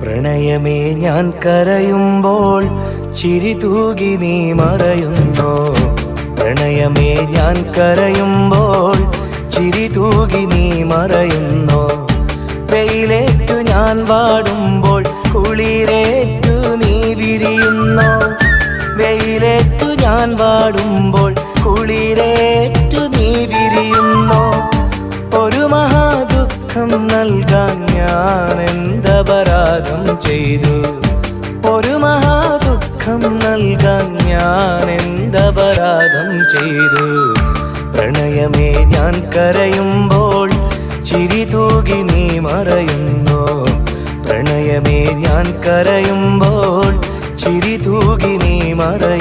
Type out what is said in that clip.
പ്രണയമേ ഞാൻ കരയുമ്പോൾ ചിരി തൂകി നീ മറയുന്നോ. പ്രണയമേ ഞാൻ കരയുമ്പോൾ ചിരി തൂകി നീ മറയുന്നോ. വെയിലേറ്റു ഞാൻ വാടുമ്പോൾ കുളിരേറ്റു നീ വിരിയുന്നോ. വെയിലേറ്റു ഞാൻ വാടുമ്പോൾ കുളിരേറ്റു നീ വിരിയുന്നോ. ഒരു മഹാദുഃഖം നൽകാൻ ഞാൻ എന്തപരാധം ചെയ്തു. ഒരു മഹാദുഃഖം നൽകാൻ ഞാൻ എന്തപരാധം ചെയ്തു. പ്രണയമേ ഞാൻ കരയുമ്പോൾ ചിരി തൂകി നീ മറയുന്നോ. പ്രണയമേ ഞാൻ കരയുമ്പോൾ ചിരി തൂകി നീ മറയുന്നോ.